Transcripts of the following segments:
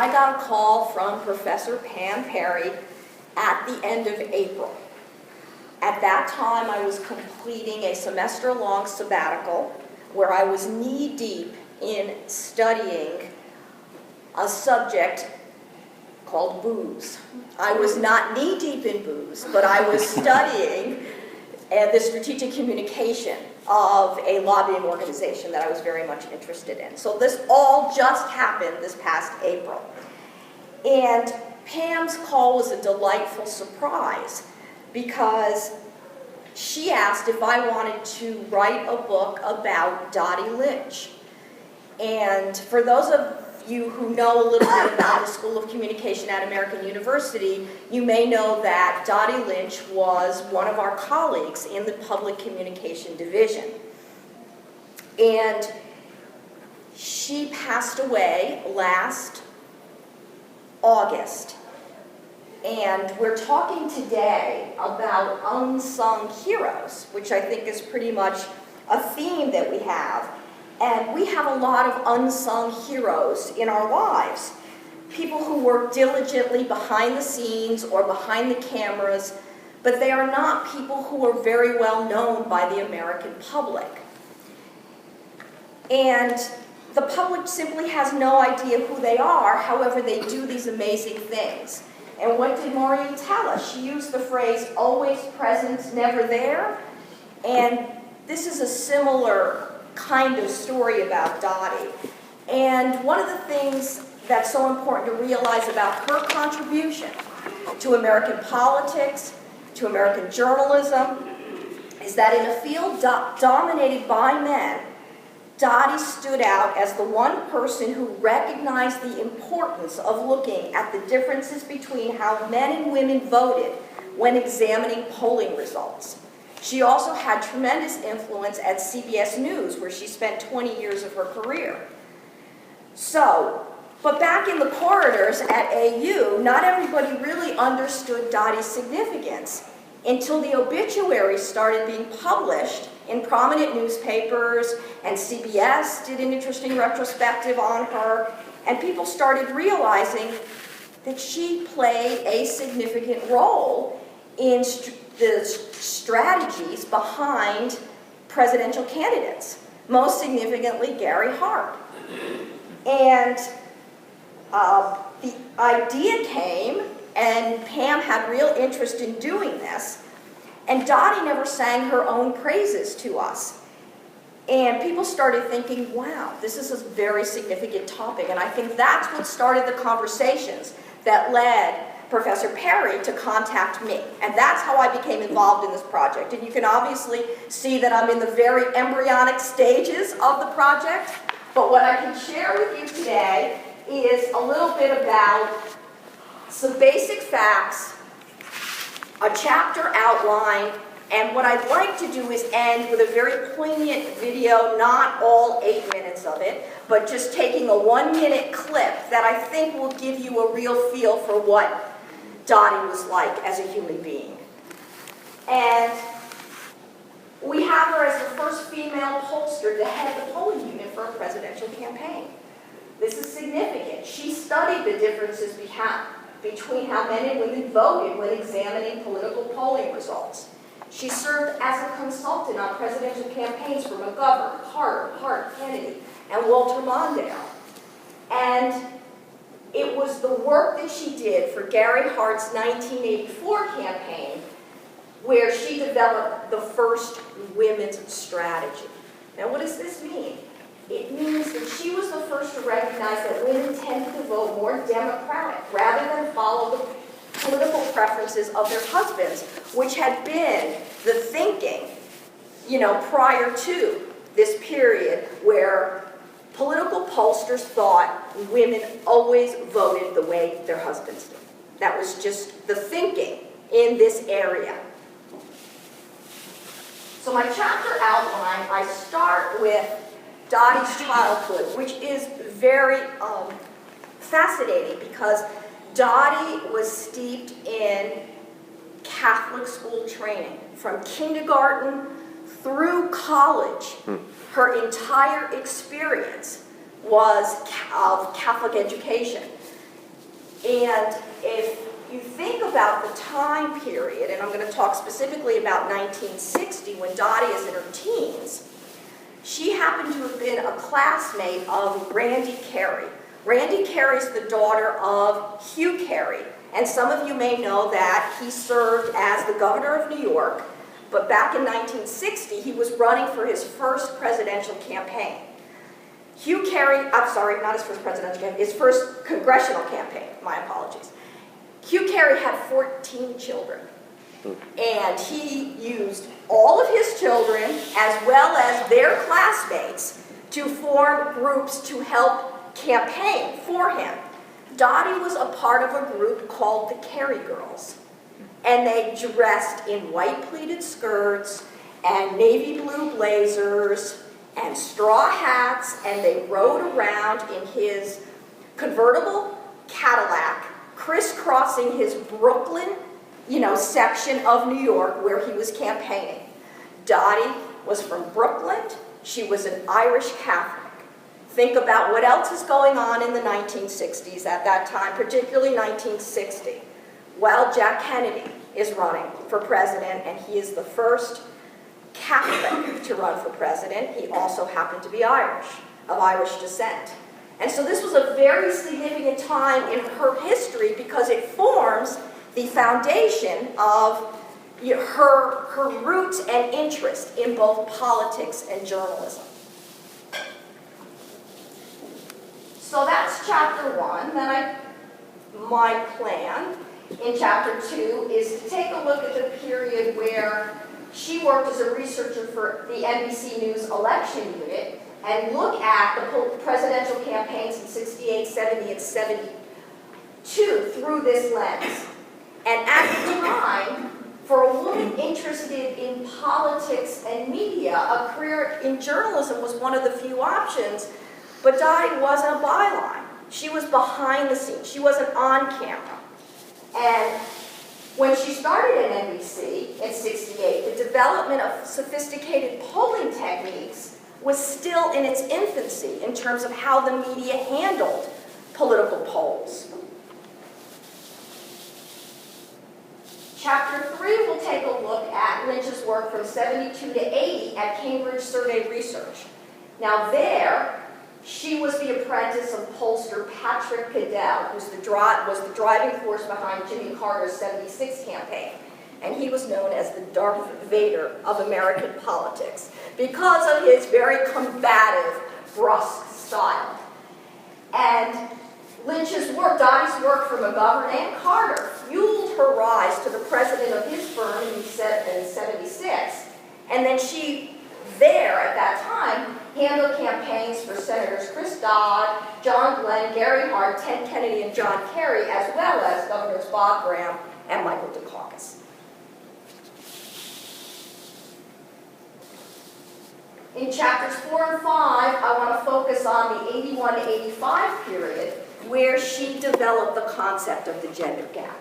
I got a call from Professor Pam Perry at the end of April. At that time, I was completing a semester-long sabbatical where I was knee-deep in studying a subject called booze. I was not knee-deep in booze, but I was studying the strategic communication of a lobbying organization that I was very much interested in. So this all just happened this past April. And Pam's call was a delightful surprise because she asked if I wanted to write a book about Dotty Lynch. And for those of you who know a little bit about the School of Communication at American University, you may know that Dotty Lynch was one of our colleagues in the Public Communication Division. And she passed away last August. And we're talking today about unsung heroes, which I think is pretty much a theme that we have. And we have a lot of unsung heroes in our lives. People who work diligently behind the scenes or behind the cameras, but they are not people who are very well known by the American public. And the public simply has no idea who they are, however they do these amazing things. And what did Maureen tell us? She used the phrase, always present, never there. And this is a similar kind of story about Dotty. And one of the things that's so important to realize about her contribution to American politics, to American journalism, is that in a field dominated by men, Dotty stood out as the one person who recognized the importance of looking at the differences between how men and women voted when examining polling results. She also had tremendous influence at CBS News, where she spent 20 years of her career. But back in the corridors at AU, not everybody really understood Dotty's significance until the obituaries started being published in prominent newspapers, and CBS did an interesting retrospective on her, and people started realizing that she played a significant role in the strategies behind presidential candidates, most significantly Gary Hart. And the idea came, and Pam had real interest in doing this, and Dotty never sang her own praises to us. And people started thinking, wow, this is a very significant topic, and I think that's what started the conversations that led Professor Perry to contact me. And that's how I became involved in this project. And you can obviously see that I'm in the very embryonic stages of the project. But what I can share with you today is a little bit about some basic facts, a chapter outline, and what I'd like to do is end with a very poignant video, not all 8 minutes of it, but just taking a 1-minute clip that I think will give you a real feel for what Dotty was like as a human being. And we have her as the first female pollster to head the polling unit for a presidential campaign. This is significant. She studied the differences between how men and women voted when examining political polling results. She served as a consultant on presidential campaigns for McGovern, Carter, Hart, Kennedy, and Walter Mondale. And it was the work that she did for Gary Hart's 1984 campaign where she developed the first women's strategy. Now, what does this mean? It means that she was the first to recognize that women tended to vote more Democratic rather than follow the political preferences of their husbands, which had been the thinking, prior to this period where political pollsters thought women always voted the way their husbands did. That was just the thinking in this area. So my chapter outline, I start with Dotty's childhood, which is very fascinating because Dotty was steeped in Catholic school training. From kindergarten through college, her entire experience was of Catholic education. And if you think about the time period, and I'm going to talk specifically about 1960 when Dotty is in her teens, she happened to have been a classmate of Randy Carey. Randy Carey's the daughter of Hugh Carey, and some of you may know that he served as the governor of New York, but back in 1960 he was running for his first presidential campaign. Hugh Carey, I'm sorry, not his first presidential campaign, his first congressional campaign, my apologies. Hugh Carey had 14 children, and he used all of his children as well as their classmates to form groups to help campaign for him. Dotty was a part of a group called the Carey Girls, and they dressed in white pleated skirts and navy blue blazers and straw hats, and they rode around in his convertible Cadillac, crisscrossing his Brooklyn, section of New York where he was campaigning. Dotty was from Brooklyn. She was an Irish Catholic. Think about what else is going on in the 1960s at that time, particularly 1960. Well, Jack Kennedy is running for president, and he is the first Catholic to run for president. He also happened to be Irish, of Irish descent. And so this was a very significant time in her history because it forms the foundation of her roots and interest in both politics and journalism. So that's chapter 1. Then my plan in chapter 2 is to take a look at the period where she worked as a researcher for the NBC News election unit and look at the presidential campaigns in 68, 70, and 72 through this lens. And at the time, for a woman interested in politics and media, a career in journalism was one of the few options, but Dotty wasn't a byline. She was behind the scenes. She wasn't on camera. And when she started at NBC in 68, the development of sophisticated polling techniques was still in its infancy in terms of how the media handled political polls. Chapter 3 will take a look at Lynch's work from 72 to 80 at Cambridge Survey Research. Now there, she was the apprentice of pollster Patrick Cadell, who was the driving force behind Jimmy Carter's 76 campaign. And he was known as the Darth Vader of American politics because of his very combative, brusque style. And Lynch's work, Dotty's work for McGovern and Carter, fueled her rise to the president of his firm in 76. And then she, there at that time, handled campaigns for Senators Chris Dodd, John Glenn, Gary Hart, Ted Kennedy, and John Kerry, as well as Governors Bob Graham and Michael Dukakis. In chapters 4 and 5, I want to focus on the 81 to 85 period, where she developed the concept of the gender gap.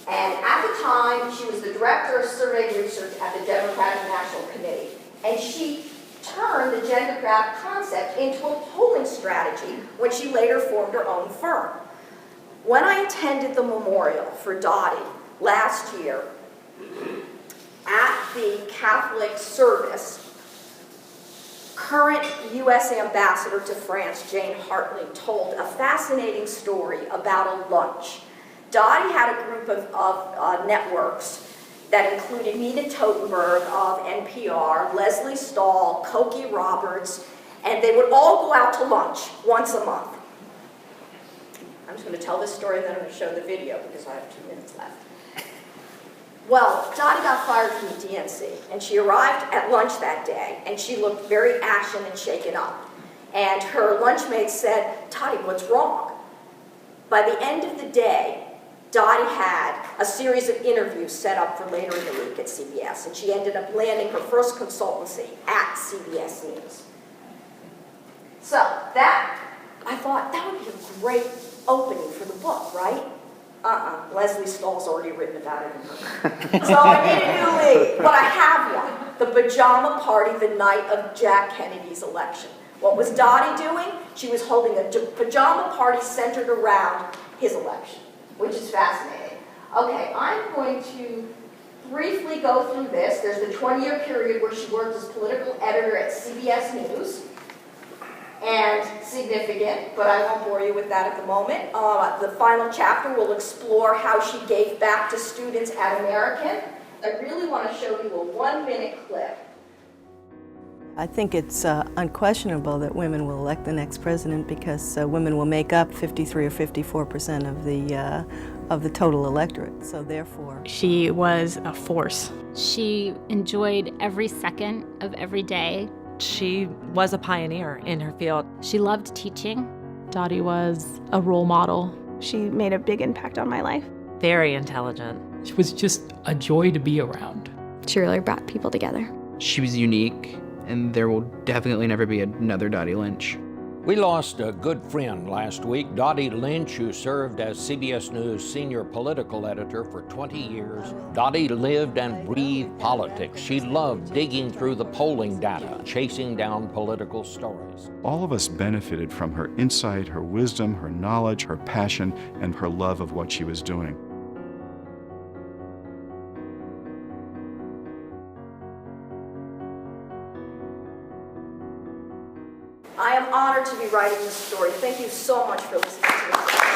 And at the time, she was the director of survey research at the Democratic National Committee. And she turned the gender gap concept into a polling strategy when she later formed her own firm. When I attended the memorial for Dotty last year at the Catholic service, current U.S. Ambassador to France, Jane Hartley, told a fascinating story about a lunch. Dotty had a group of networks that included Nina Totenberg of NPR, Leslie Stahl, Cokie Roberts, and they would all go out to lunch once a month. I'm just going to tell this story and then I'm going to show the video because I have 2 minutes left. Well, Dotty got fired from the DNC, and she arrived at lunch that day, and she looked very ashen and shaken up. And her lunchmate said, "Dotty, what's wrong?" By the end of the day, Dotty had a series of interviews set up for later in the week at CBS, and she ended up landing her first consultancy at CBS News. So I thought that would be a great opening for the book, right? Leslie Stahl's already written about it in her book. So I need a new lead, but I have one. the pajama party the night of Jack Kennedy's election. What was Dotty doing? She was holding a pajama party centered around his election, which is fascinating. Okay, I'm going to briefly go through this. There's the 20-year period where she worked as political editor at CBS News, and significant, but I won't bore you with that at the moment. The final chapter will explore how she gave back to students at American. I really want to show you a 1-minute clip. I think it's unquestionable that women will elect the next president because women will make up 53 or 54% of the total electorate. So therefore, she was a force. She enjoyed every second of every day. She was a pioneer in her field. She loved teaching. Dotty was a role model. She made a big impact on my life. Very intelligent. She was just a joy to be around. She really brought people together. She was unique, and there will definitely never be another Dotty Lynch. We lost a good friend last week, Dotty Lynch, who served as CBS News senior political editor for 20 years. Dotty lived and breathed politics. She loved digging through the polling data, chasing down political stories. All of us benefited from her insight, her wisdom, her knowledge, her passion, and her love of what she was doing. I am honored to be writing this story. Thank you so much for listening to me.